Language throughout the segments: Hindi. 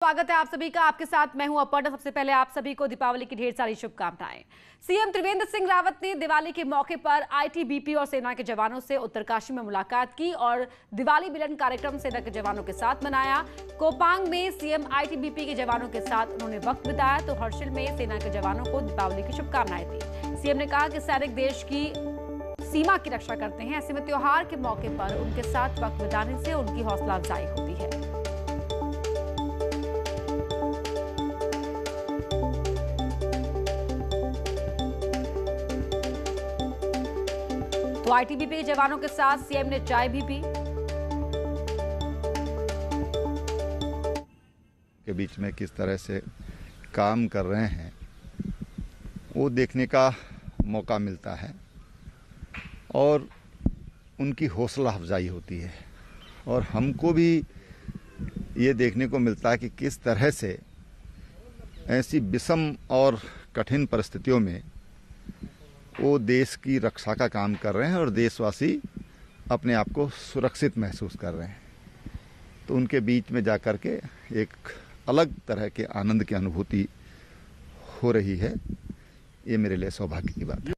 स्वागत है आप सभी का। आपके साथ मैं हूं अपर्णा। सबसे पहले आप सभी को दीपावली की ढेर सारी शुभकामनाएं। सीएम त्रिवेंद्र सिंह रावत ने दिवाली के मौके पर आईटीबीपी और सेना के जवानों से उत्तरकाशी में मुलाकात की और दिवाली मिलन कार्यक्रम सेना के जवानों के साथ मनाया। कोपांग में सीएम आईटीबीपी के जवानों के साथ उन्होंने वक्त बिताया तो हर्षिल में सेना के जवानों को दीपावली की शुभकामनाएं दी। सीएम ने कहा कि सैनिक देश की सीमा की रक्षा करते हैं, ऐसे में त्योहार के मौके पर उनके साथ वक्त बिताने से उनकी हौसला अफजाई होती है। तो आईटीबीपी के जवानों के साथ सीएम ने चाय भी पी। के बीच में किस तरह से काम कर रहे हैं वो देखने का मौका मिलता है और उनकी हौसला अफजाई होती है और हमको भी ये देखने को मिलता है कि किस तरह से ऐसी विषम और कठिन परिस्थितियों में वो देश की रक्षा का काम कर रहे हैं और देशवासी अपने आप को सुरक्षित महसूस कर रहे हैं। तो उनके बीच में जाकर के एक अलग तरह के आनंद की अनुभूति हो रही है। ये मेरे लिए सौभाग्य की बात है।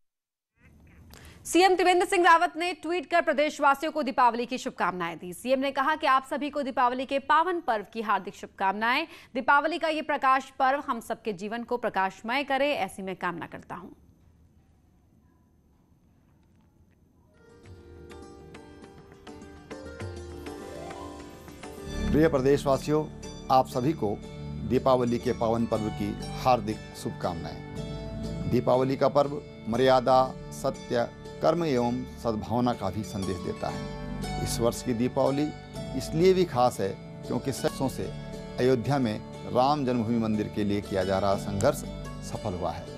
सीएम त्रिवेंद्र सिंह रावत ने ट्वीट कर प्रदेशवासियों को दीपावली की शुभकामनाएं दी। सीएम ने कहा कि आप सभी को दीपावली के पावन पर्व की हार्दिक शुभकामनाएं। दीपावली का ये प्रकाश पर्व हम सबके जीवन को प्रकाशमय करे, ऐसी मैं कामना करता हूं। प्रिय प्रदेशवासियों, आप सभी को दीपावली के पावन पर्व की हार्दिक शुभकामनाएं। दीपावली का पर्व मर्यादा, सत्य, कर्म एवं सद्भावना का भी संदेश देता है। इस वर्ष की दीपावली इसलिए भी खास है क्योंकि वर्षों से अयोध्या में राम जन्मभूमि मंदिर के लिए किया जा रहा संघर्ष सफल हुआ है।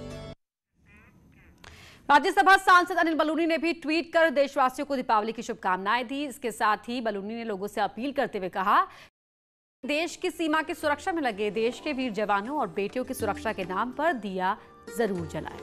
राज्यसभा सांसद अनिल बलूनी ने भी ट्वीट कर देशवासियों को दीपावली की शुभकामनाएं दी। इसके साथ ही बलूनी ने लोगों से अपील करते हुए कहा, देश की सीमा की सुरक्षा में लगे देश के वीर जवानों और बेटियों की सुरक्षा के नाम पर दिया जरूर जलाएं।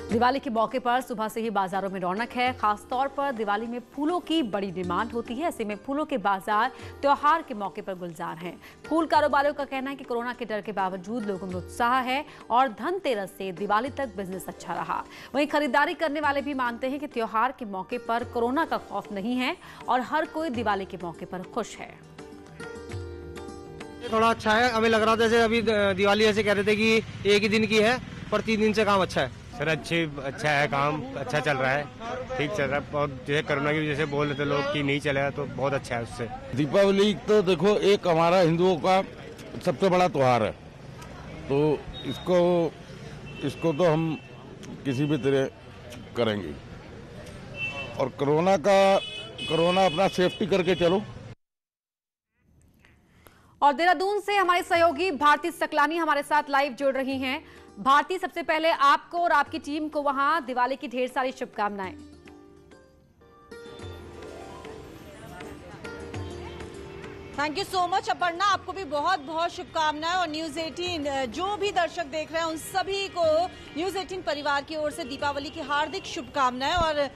दिवाली के मौके पर सुबह से ही बाजारों में रौनक है। खासतौर पर दिवाली में फूलों की बड़ी डिमांड होती है, ऐसे में फूलों के बाजार त्योहार के मौके पर गुलजार हैं। फूल कारोबारियों का कहना है कि कोरोना के डर के बावजूद लोगों में उत्साह है और धनतेरस से दिवाली तक बिजनेस अच्छा रहा। वहीं खरीदारी करने वाले भी मानते हैं कि त्योहार के मौके पर कोरोना का खौफ नहीं है और हर कोई दिवाली के मौके पर खुश है। थोड़ा अच्छा है, हमें लग रहा था जैसे अभी दिवाली ऐसे कह रहे थे कि एक ही दिन की है पर 3 दिन से काम अच्छा है। सर अच्छा है, काम अच्छा चल रहा है, ठीक चल रहा है। और जैसे कोरोना की वजह से बोल रहे थे लोग कि नहीं चलेगा, तो बहुत अच्छा है उससे। दीपावली तो देखो एक हमारा हिंदुओं का सबसे बड़ा त्योहार है, तो इसको तो हम किसी भी तरह करेंगे और कोरोना अपना सेफ्टी करके चलो। और देहरादून से हमारे सहयोगी भारती सकलानी हमारे साथ लाइव जुड़ रही हैं। भारती, सबसे पहले आपको और आपकी टीम को वहां दिवाली की ढेर सारी शुभकामनाएं। Thank you so much Aparna, आपको भी बहुत बहुत शुभकामनाएं। और न्यूज़ 18 जो भी दर्शक देख रहे हैं उन सभी को न्यूज़ 18 परिवार की ओर से दीपावली की हार्दिक शुभकामनाएं। और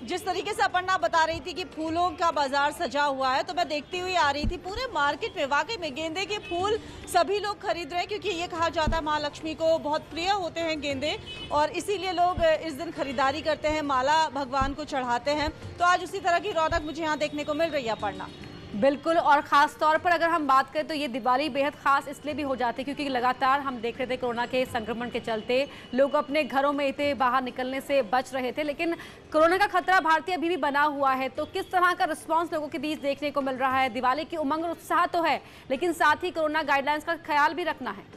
जिस तरीके से अपर्णा बता रही थी कि फूलों का बाजार सजा हुआ है, तो मैं देखती हुई आ रही थी पूरे मार्केट में वाकई में गेंदे के फूल सभी लोग खरीद रहे हैं, क्योंकि ये कहा जाता है महालक्ष्मी को बहुत प्रिय होते हैं गेंदे, और इसीलिए लोग इस दिन खरीदारी करते हैं, माला भगवान को चढ़ाते हैं। तो आज उसी तरह की रौनक मुझे यहाँ देखने को मिल रही है अपर्णा। बिल्कुल, और खास तौर पर अगर हम बात करें तो ये दिवाली बेहद खास इसलिए भी हो जाती है क्योंकि लगातार हम देख रहे थे कोरोना के संक्रमण के चलते लोग अपने घरों में थे, बाहर निकलने से बच रहे थे, लेकिन कोरोना का खतरा भारतीय अभी भी बना हुआ है। तो किस तरह का रिस्पांस लोगों के बीच देखने को मिल रहा है? दिवाली की उमंग और उत्साह तो है, लेकिन साथ ही कोरोना गाइडलाइंस का ख्याल भी रखना है।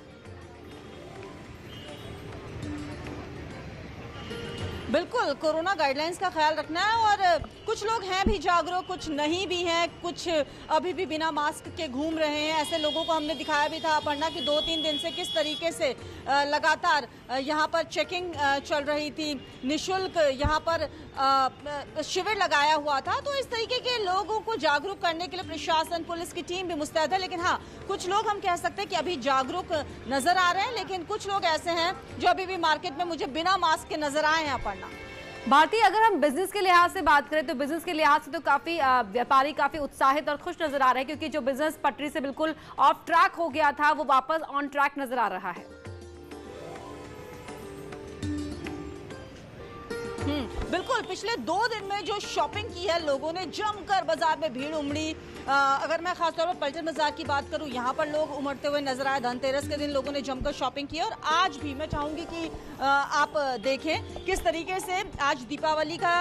बिल्कुल, कोरोना गाइडलाइंस का ख्याल रखना है और कुछ लोग हैं भी जागरूक, कुछ नहीं भी हैं, कुछ अभी भी बिना मास्क के घूम रहे हैं। ऐसे लोगों को हमने दिखाया भी था अपर्णा कि 2-3 दिन से किस तरीके से लगातार यहाँ पर चेकिंग चल रही थी, निःशुल्क यहाँ पर शिविर लगाया हुआ था। तो इस तरीके के लोगों को जागरूक करने के लिए प्रशासन, पुलिस की टीम भी मुस्तैद है। लेकिन हाँ, कुछ लोग हम कह सकते हैं कि अभी जागरूक नजर आ रहे हैं, लेकिन कुछ लोग ऐसे हैं जो अभी भी मार्केट में मुझे बिना मास्क के नजर आए हैं अपर्णा। भारती, अगर हम बिजनेस के लिहाज से बात करें तो बिजनेस के लिहाज से तो काफी व्यापारी काफी उत्साहित और खुश नजर आ रहे हैं, क्योंकि जो बिजनेस पटरी से बिल्कुल ऑफ ट्रैक हो गया था वो वापस ऑन ट्रैक नजर आ रहा है। बिल्कुल, पिछले 2 दिन में जो शॉपिंग की है लोगों ने, जमकर बाजार में भीड़ उमड़ी। अगर मैं खासतौर पर पलटन बाजार की बात करूं, यहाँ पर लोग उमड़ते हुए नजर आए। धनतेरस के दिन लोगों ने जमकर शॉपिंग की और आज भी मैं चाहूंगी कि आप देखें किस तरीके से आज दीपावली का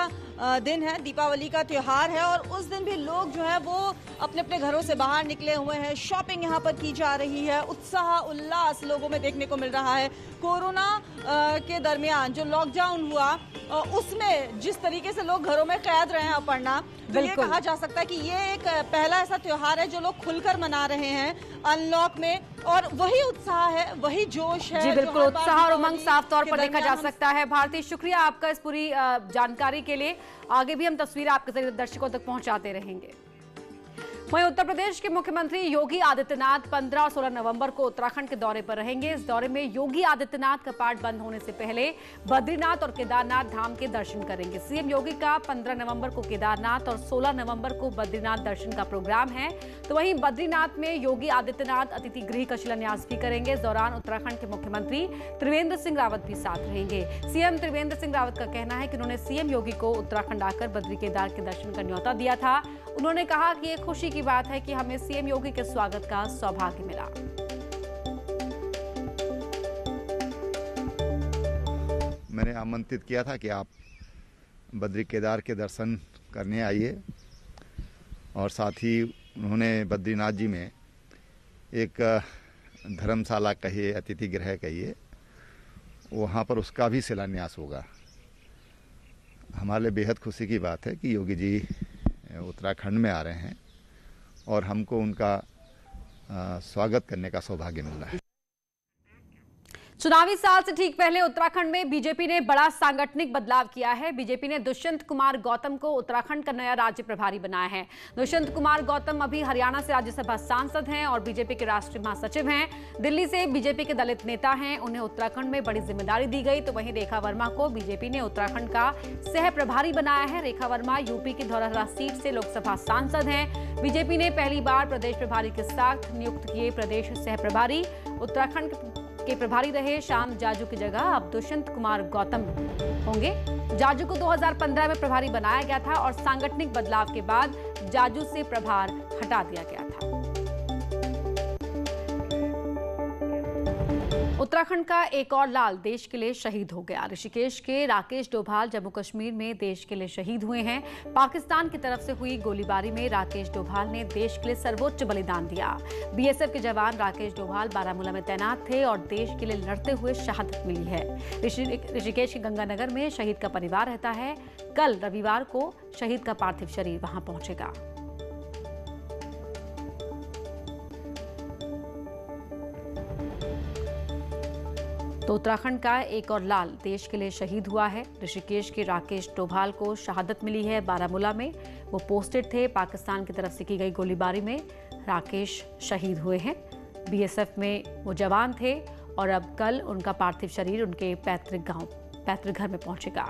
दिन है, दीपावली का त्योहार है और उस दिन भी लोग जो है वो अपने अपने घरों से बाहर निकले हुए हैं। शॉपिंग यहाँ पर की जा रही है, उत्साह उल्लास लोगों में देखने को मिल रहा है। कोरोना के दरमियान जो लॉकडाउन हुआ उसमें जिस तरीके से लोग घरों में कैद रहे हैं अपर्णा, तो ये कहा जा सकता है कि ये एक पहला ऐसा त्योहार है जो लोग खुलकर मना रहे हैं अनलॉक में, और वही उत्साह है, वही जोश है। जी बिल्कुल, उत्साह और उमंग साफ तौर पर देखा जा सकता है। भारती, शुक्रिया आपका इस पूरी जानकारी के लिए। आगे भी हम तस्वीरें आपके जरिए दर्शकों तक पहुंचाते रहेंगे। वहीं उत्तर प्रदेश के मुख्यमंत्री योगी आदित्यनाथ 15 और 16 नवंबर को उत्तराखंड के दौरे पर रहेंगे। इस दौरे में योगी आदित्यनाथ कपाट बंद होने से पहले बद्रीनाथ और केदारनाथ धाम के दर्शन करेंगे। सीएम योगी का 15 नवंबर को केदारनाथ और 16 नवंबर को बद्रीनाथ दर्शन का प्रोग्राम है। तो वहीं बद्रीनाथ में योगी आदित्यनाथ अतिथि गृह का शिलान्यास भी करेंगे। इस दौरान उत्तराखंड के मुख्यमंत्री त्रिवेंद्र सिंह रावत भी साथ रहेंगे। सीएम त्रिवेंद्र सिंह रावत का कहना है कि उन्होंने सीएम योगी को उत्तराखंड आकर बद्री केदार के दर्शन का न्योता दिया था। उन्होंने कहा कि ये खुशी की बात है कि हमें सीएम योगी के स्वागत का सौभाग्य मिला। मैंने आमंत्रित किया था कि आप बद्री केदार के दर्शन करने आइए, और साथ ही उन्होंने बद्रीनाथ जी में एक धर्मशाला कहिए, अतिथि गृह कहिए, वहाँ पर उसका भी शिलान्यास होगा। हमारे लिए बेहद खुशी की बात है कि योगी जी उत्तराखंड में आ रहे हैं और हमको उनका स्वागत करने का सौभाग्य मिल रहा है। चुनावी साल से ठीक पहले उत्तराखंड में बीजेपी ने बड़ा सांगठनिक बदलाव किया है। बीजेपी ने दुष्यंत कुमार गौतम को उत्तराखंड का नया राज्य प्रभारी बनाया है। दुष्यंत कुमार गौतम अभी हरियाणा से राज्यसभा सांसद हैं और बीजेपी के राष्ट्रीय महासचिव हैं। दिल्ली से बीजेपी के दलित नेता हैं, उन्हें उत्तराखंड में बड़ी जिम्मेदारी दी गई। तो वहीं रेखा वर्मा को बीजेपी ने उत्तराखंड का सह प्रभारी बनाया है। रेखा वर्मा यूपी की धौरहरा सीट से लोकसभा सांसद हैं। बीजेपी ने पहली बार प्रदेश प्रभारी के साथ नियुक्त किए प्रदेश सह प्रभारी। उत्तराखंड के प्रभारी रहे श्याम जाजू की जगह अब दुष्यंत कुमार गौतम होंगे। जाजू को 2015 में प्रभारी बनाया गया था और सांगठनिक बदलाव के बाद जाजू से प्रभार हटा दिया गया था। उत्तराखंड का एक और लाल देश के लिए शहीद हो गया। ऋषिकेश के राकेश डोभाल जम्मू कश्मीर में देश के लिए शहीद हुए हैं। पाकिस्तान की तरफ से हुई गोलीबारी में राकेश डोभाल ने देश के लिए सर्वोच्च बलिदान दिया। बीएसएफ के जवान राकेश डोभाल बारामूला में तैनात थे और देश के लिए लड़ते हुए शहादत मिली है। ऋषिकेश के गंगानगर में शहीद का परिवार रहता है। कल रविवार को शहीद का पार्थिव शरीर वहां पहुंचेगा। तो उत्तराखंड का एक और लाल देश के लिए शहीद हुआ है। ऋषिकेश के राकेश डोभाल को शहादत मिली है बारामूला में। वो पोस्टेड थे। पाकिस्तान की तरफ से की गई गोलीबारी में राकेश शहीद हुए हैं। बीएसएफ में वो जवान थे और अब कल उनका पार्थिव शरीर उनके पैतृक घर में पहुंचेगा।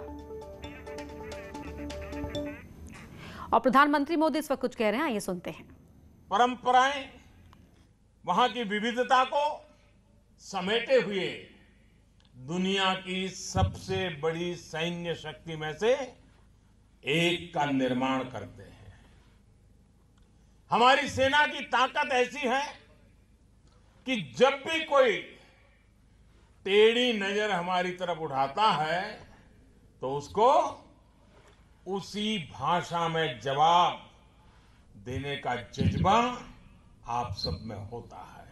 और प्रधानमंत्री मोदी इस वक्त कुछ कह रहे हैं, आइए सुनते हैं। परंपराएं, वहां की विविधता को समेटे हुए दुनिया की सबसे बड़ी सैन्य शक्ति में से एक का निर्माण करते हैं। हमारी सेना की ताकत ऐसी है कि जब भी कोई टेढ़ी नजर हमारी तरफ उठाता है तो उसको उसी भाषा में जवाब देने का जज्बा आप सब में होता है।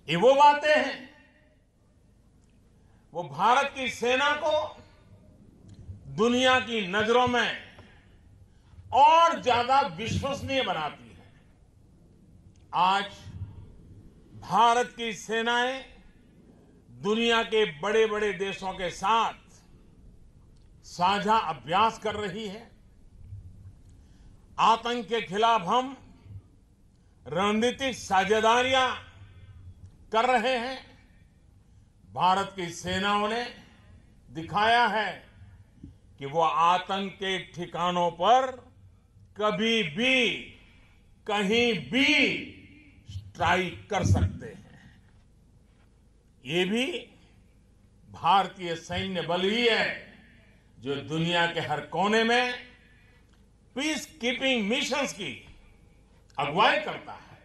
ये वो बातें हैं, वो भारत की सेना को दुनिया की नजरों में और ज्यादा विश्वसनीय बनाती है। आज भारत की सेनाएं दुनिया के बड़े बड़े देशों के साथ साझा अभ्यास कर रही है। आतंक के खिलाफ हम रणनीतिक साझेदारियां कर रहे हैं। भारत की सेनाओं ने दिखाया है कि वो आतंक के ठिकानों पर कभी भी कहीं भी स्ट्राइक कर सकते हैं। ये भी भारतीय सैन्य बल ही है जो दुनिया के हर कोने में पीस कीपिंग मिशंस की अगुवाई करता है।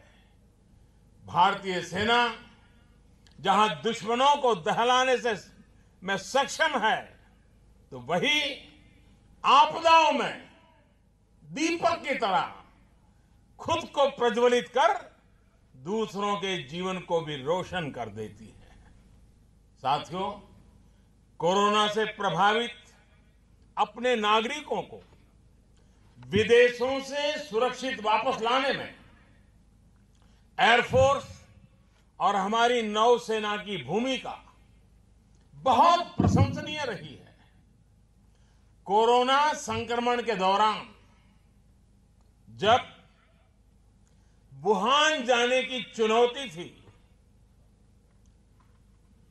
भारतीय सेना जहां दुश्मनों को दहलाने से में सक्षम है, तो वही आपदाओं में दीपक की तरह खुद को प्रज्वलित कर दूसरों के जीवन को भी रोशन कर देती है। साथियों, कोरोना से प्रभावित अपने नागरिकों को विदेशों से सुरक्षित वापस लाने में एयरफोर्स और हमारी नौसेना की भूमिका बहुत प्रशंसनीय रही है। कोरोना संक्रमण के दौरान जब वुहान जाने की चुनौती थी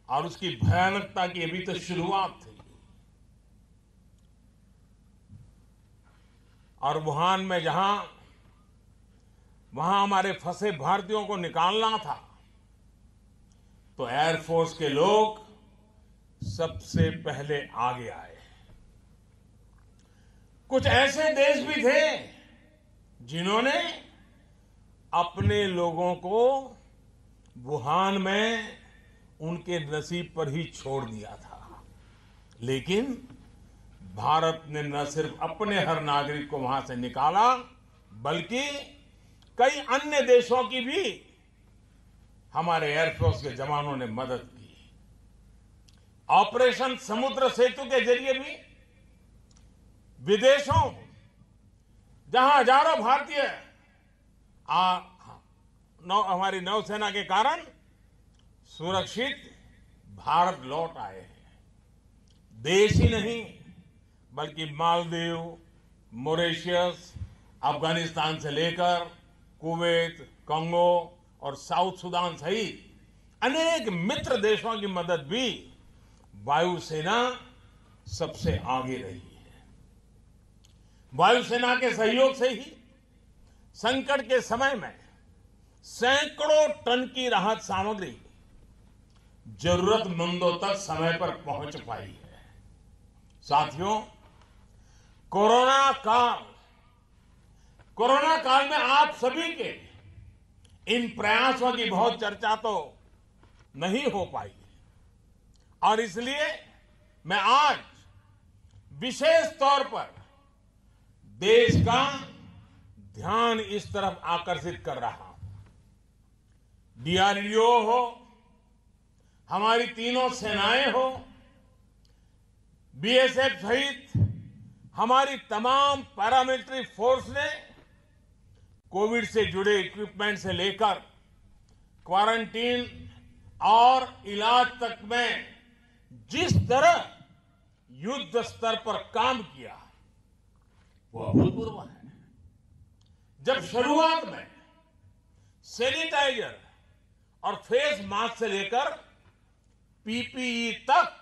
और उसकी भयानकता की अभी तो शुरुआत थी, और वुहान में वहां हमारे फंसे भारतीयों को निकालना था, तो एयरफोर्स के लोग सबसे पहले आगे आए। कुछ ऐसे देश भी थे जिन्होंने अपने लोगों को वुहान में उनके नसीब पर ही छोड़ दिया था, लेकिन भारत ने न सिर्फ अपने हर नागरिक को वहां से निकाला, बल्कि कई अन्य देशों की भी हमारे एयरफोर्स के जवानों ने मदद की। ऑपरेशन समुद्र सेतु के जरिए भी विदेशों जहां हजारों भारतीय हमारी नौसेना के कारण सुरक्षित भारत लौट आए हैं। देश ही नहीं बल्कि मालदीव, मॉरिशस, अफगानिस्तान से लेकर कुवैत, कंगो और साउथ सुदान सहित अनेक मित्र देशों की मदद भी वायुसेना सबसे आगे रही है। वायुसेना के सहयोग से ही संकट के समय में सैकड़ों टन की राहत सामग्री जरूरतमंदों तक समय पर पहुंच पाई है। साथियों, कोरोना काल में आप सभी के इन प्रयासों की बहुत चर्चा तो नहीं हो पाई, और इसलिए मैं आज विशेष तौर पर देश का ध्यान इस तरफ आकर्षित कर रहा हूं। डीआरडीओ हो, हमारी तीनों सेनाएं हो, बीएसएफ सहित हमारी तमाम पैरामिलिट्री फोर्स ने कोविड से जुड़े इक्विपमेंट से लेकर क्वारंटीन और इलाज तक में जिस तरह युद्ध स्तर पर काम किया वो अभूतपूर्व है। जब शुरुआत में सैनिटाइजर और फेस मास्क से लेकर पीपीई तक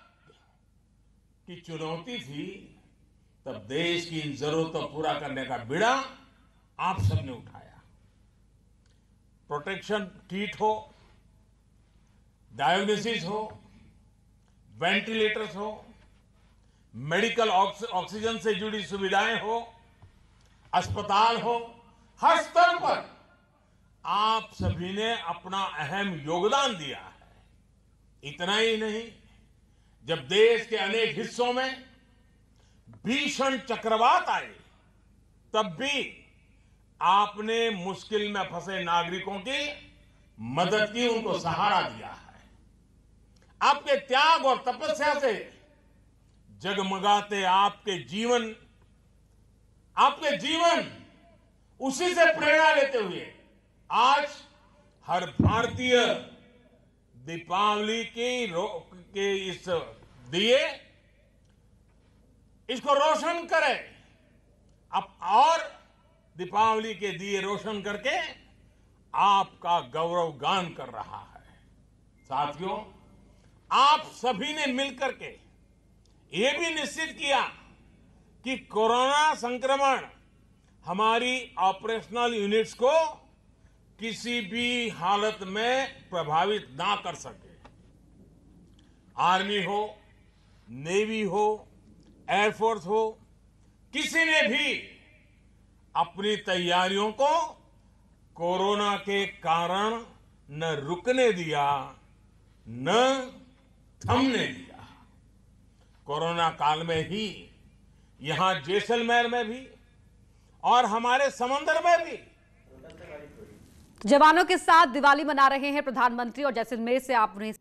की चुनौती थी, तब देश की इन जरूरतों को पूरा करने का बीड़ा आप सबने उठाया। प्रोटेक्शन किट हो, डायग्नोसिस हो, वेंटिलेटर्स हो, मेडिकल ऑक्सीजन से जुड़ी सुविधाएं हो, अस्पताल हो, हर स्तर पर आप सभी ने अपना अहम योगदान दिया है। इतना ही नहीं, जब देश के अनेक हिस्सों में भीषण चक्रवात आए, तब भी आपने मुश्किल में फंसे नागरिकों की मदद की, उनको सहारा दिया है। आपके त्याग और तपस्या से जगमगाते आपके जीवन उसी से प्रेरणा लेते हुए आज हर भारतीय दीपावली के इस दिए इसको रोशन करे और दीपावली के दिए रोशन करके आपका गौरव गान कर रहा है। साथियों, आप सभी ने मिलकर के ये भी निश्चित किया कि कोरोना संक्रमण हमारी ऑपरेशनल यूनिट्स को किसी भी हालत में प्रभावित ना कर सके। आर्मी हो, नेवी हो, एयरफोर्स हो, किसी ने भी अपनी तैयारियों को कोरोना के कारण न रुकने दिया, न थमने दिया। कोरोना काल में ही यहां जैसलमेर में भी और हमारे समंदर में भी जवानों के साथ दिवाली मना रहे हैं प्रधानमंत्री। और जैसलमेर से आपने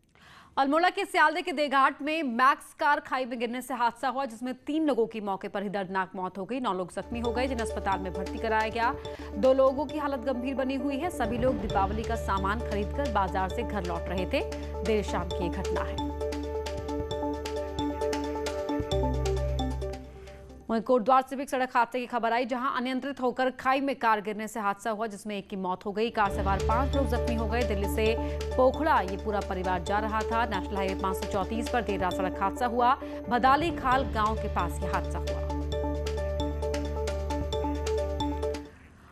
अल्मोड़ा के सियालदे के देघाट में मैक्स कार खाई में गिरने से हादसा हुआ, जिसमें 3 लोगों की मौके पर ही दर्दनाक मौत हो गई। 9 लोग जख्मी हो गए, जिन्हें अस्पताल में भर्ती कराया गया। 2 लोगों की हालत गंभीर बनी हुई है। सभी लोग दीपावली का सामान खरीदकर बाजार से घर लौट रहे थे। देर शाम की ये घटना है। वहीं कोटद्वार से भी एक सड़क हादसे की खबर आई, जहां अनियंत्रित होकर खाई में कार गिरने से हादसा हुआ, जिसमें एक की मौत हो गई। कार सवार 5 लोग जख्मी हो गए। दिल्ली से पोखड़ा ये पूरा परिवार जा रहा था। नेशनल हाईवे 534 पर देर रात सड़क हादसा हुआ। भदाली खाल गांव के पास ये हादसा हुआ।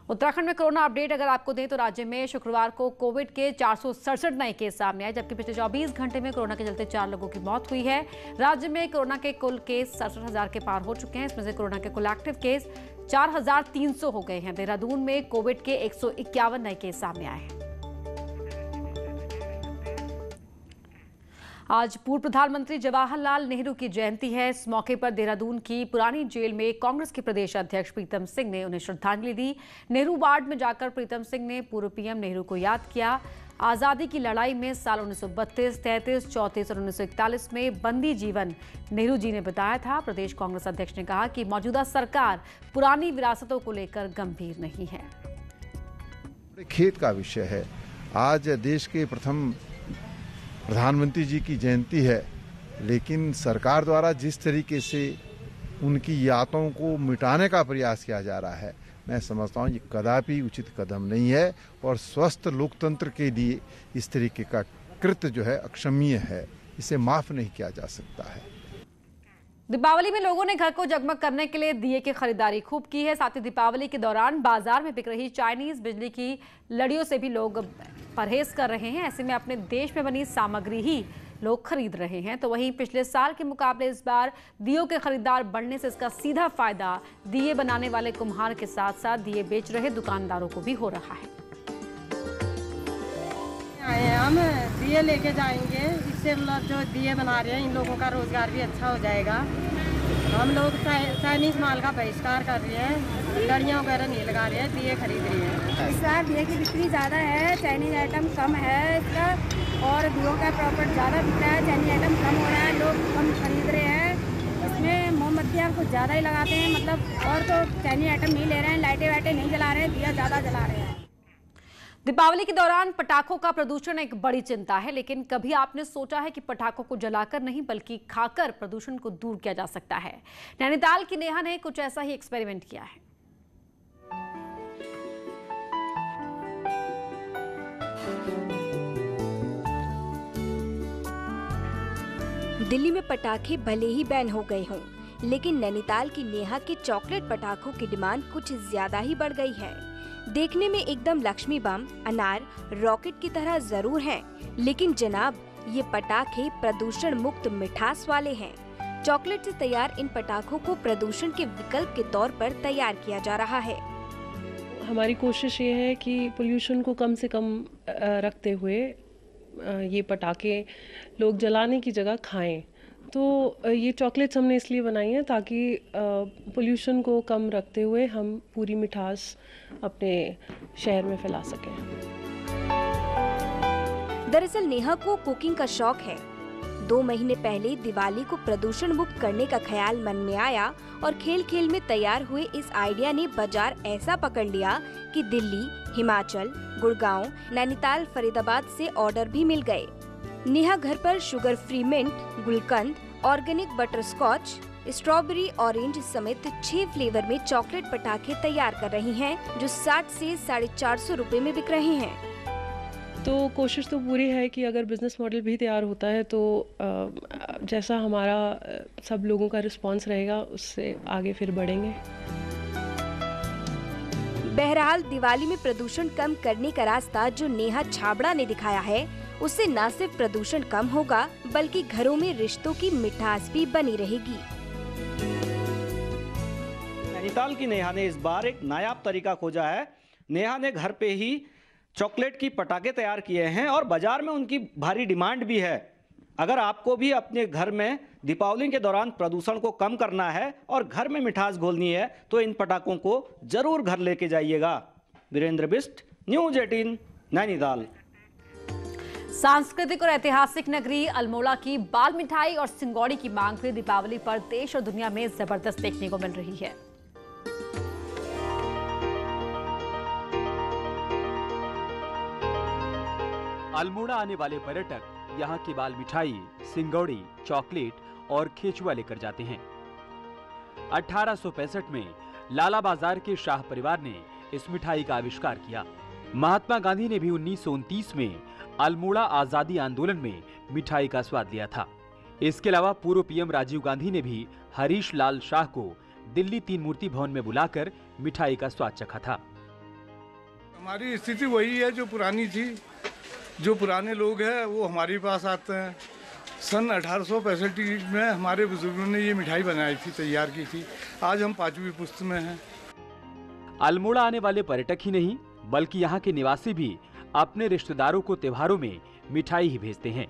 उत्तराखंड में कोरोना अपडेट अगर आपको दें तो राज्य में शुक्रवार को कोविड के 467 नए केस सामने आए, जबकि पिछले 24 घंटे में कोरोना के चलते 4 लोगों की मौत हुई है। राज्य में कोरोना के कुल केस 67,000 के पार हो चुके हैं। इसमें से कोरोना के कुल एक्टिव केस 4,300 हो गए हैं। देहरादून में कोविड के 151 नए केस सामने आए हैं। आज पूर्व प्रधानमंत्री जवाहरलाल नेहरू की जयंती है। इस मौके पर देहरादून की पुरानी जेल में कांग्रेस के प्रदेश अध्यक्ष प्रीतम सिंह ने उन्हें श्रद्धांजलि दी। नेहरू वार्ड में जाकर प्रीतम सिंह ने पूर्व पीएम नेहरू को याद किया। आजादी की लड़ाई में साल 1932, 33, 34 और 1941 में बंदी जीवन नेहरू जी ने बताया था। प्रदेश कांग्रेस अध्यक्ष ने कहा कि मौजूदा सरकार पुरानी विरासतों को लेकर गंभीर नहीं है। खेत का विषय है। आज देश के प्रथम प्रधानमंत्री जी की जयंती है, लेकिन सरकार द्वारा जिस तरीके से उनकी यादों को मिटाने का प्रयास किया जा रहा है, मैं समझता हूँ ये कदापि उचित कदम नहीं है और स्वस्थ लोकतंत्र के लिए इस तरीके का कृत्य जो है अक्षम्य है। इसे माफ नहीं किया जा सकता है। दीपावली में लोगों ने घर को जगमग करने के लिए दिए की खरीदारी खूब की है। साथ ही दीपावली के दौरान बाजार में बिक रही चाइनीज बिजली की लड़ियों से भी लोग परहेज कर रहे हैं। ऐसे में अपने देश में बनी सामग्री ही लोग खरीद रहे हैं। तो वहीं पिछले साल के मुकाबले इस बार दियों के खरीदार बढ़ने से इसका सीधा फायदा दिए बनाने वाले कुम्हार के साथ साथ दिए बेच रहे दुकानदारों को भी हो रहा है। हम दिए लेके जाएंगे, इससे जो दिए बना रहे हैं इन लोगों का रोजगार भी अच्छा हो जाएगा। हम लोग चाइनीज माल का बहिष्कार कर रहे हैं, लड़ियाँ वगैरह नहीं लगा रहे हैं, दिए खरीद रहे हैं। इस बार दिए की बिक्री ज़्यादा है, चाइनीज आइटम कम है इसका, और दियों का प्रॉफिट ज़्यादा बिक रहा है। चाइनीज आइटम कम हो रहा है, लोग कम खरीद रहे हैं। इसमें मोमबत्तियाँ कुछ ज़्यादा ही लगाते हैं, मतलब और तो चाइनीज आइटम नहीं ले रहे हैं, लाइटें वाइटें नहीं जला रहे हैं, दिया ज़्यादा जला रहे हैं। दीपावली के दौरान पटाखों का प्रदूषण एक बड़ी चिंता है, लेकिन कभी आपने सोचा है कि पटाखों को जलाकर नहीं बल्कि खाकर प्रदूषण को दूर किया जा सकता है? नैनीताल की नेहा ने कुछ ऐसा ही एक्सपेरिमेंट किया है। दिल्ली में पटाखे भले ही बैन हो गए हों, लेकिन नैनीताल की नेहा के चॉकलेट पटाखों की डिमांड कुछ ज्यादा ही बढ़ गई है। देखने में एकदम लक्ष्मी बम, अनार, रॉकेट की तरह जरूर हैं, लेकिन जनाब ये पटाखे प्रदूषण मुक्त मिठास वाले हैं। चॉकलेट से तैयार इन पटाखों को प्रदूषण के विकल्प के तौर पर तैयार किया जा रहा है। हमारी कोशिश ये है कि पोल्यूशन को कम से कम रखते हुए ये पटाखे लोग जलाने की जगह खाएं। तो ये चॉकलेट्स हमने इसलिए बनाई हैं ताकि पोल्यूशन को कम रखते हुए हम पूरी मिठास अपने शहर में फैला सकें। दरअसल नेहा को कुकिंग का शौक है। 2 महीने पहले दिवाली को प्रदूषण मुक्त करने का ख्याल मन में आया और खेल खेल में तैयार हुए इस आइडिया ने बाजार ऐसा पकड़ लिया कि दिल्ली, हिमाचल, गुड़गांव, नैनीताल, फरीदाबाद से ऑर्डर भी मिल गए। नेहा घर पर sugar free mint, gulkand, organic butterscotch, strawberry, orange समेत 6 फ्लेवर में चॉकलेट पटाखे तैयार कर रही हैं, जो 60 से 450 रुपए में बिक रहे हैं। तो कोशिश तो पूरी है कि अगर बिज़नेस मॉडल भी तैयार होता है तो जैसा हमारा सब लोगों का रिस्पांस रहेगा उससे आगे फिर बढ़ेंगे। बहरहाल दिवाली में प्रदूषण कम करने का रास्ता जो नेहा छाबड़ा ने दिखाया है, उससे न सिर्फ प्रदूषण कम होगा बल्कि घरों में रिश्तों की मिठास भी बनी रहेगी। नैनीताल की नेहा ने इस बार एक नायाब तरीका खोजा है। नेहा ने घर पे ही चॉकलेट की पटाखे तैयार किए हैं और बाजार में उनकी भारी डिमांड भी है। अगर आपको भी अपने घर में दीपावली के दौरान प्रदूषण को कम करना है और घर में मिठास घोलनी है तो इन पटाखों को जरूर घर लेके जाइएगा। वीरेंद्र बिष्ट, न्यूज़ 18, नैनीताल। सांस्कृतिक और ऐतिहासिक नगरी अल्मोड़ा की बाल मिठाई और सिंगौड़ी की मांग भी दीपावली पर देश और दुनिया में जबरदस्त देखने को मिल रही है। अल्मोड़ा आने वाले पर्यटक यहाँ की बाल मिठाई, सिंगौड़ी, चॉकलेट और खेचुआ लेकर जाते हैं। 1865 में लाला बाजार के शाह परिवार ने इस मिठाई का आविष्कार किया। महात्मा गांधी ने भी 1929 में अल्मोड़ा आजादी आंदोलन में मिठाई का स्वाद लिया था। इसके अलावा पूर्व पीएम राजीव गांधी ने भी हरीश लाल शाह को दिल्ली 3 मूर्ति भवन में बुलाकर मिठाई का स्वाद चखा था। हमारी स्थिति वही है जो पुरानी थी। जो पुराने लोग हैं वो हमारे पास आते हैं। सन 1865 में हमारे बुजुर्गों ने ये मिठाई बनाई थी, तैयार की थी। आज हम 5वीं पुश्त में हैं। अल्मोड़ा आने वाले पर्यटक ही नहीं बल्कि यहाँ के निवासी भी अपने रिश्तेदारों को त्योहारों में मिठाई ही भेजते हैं।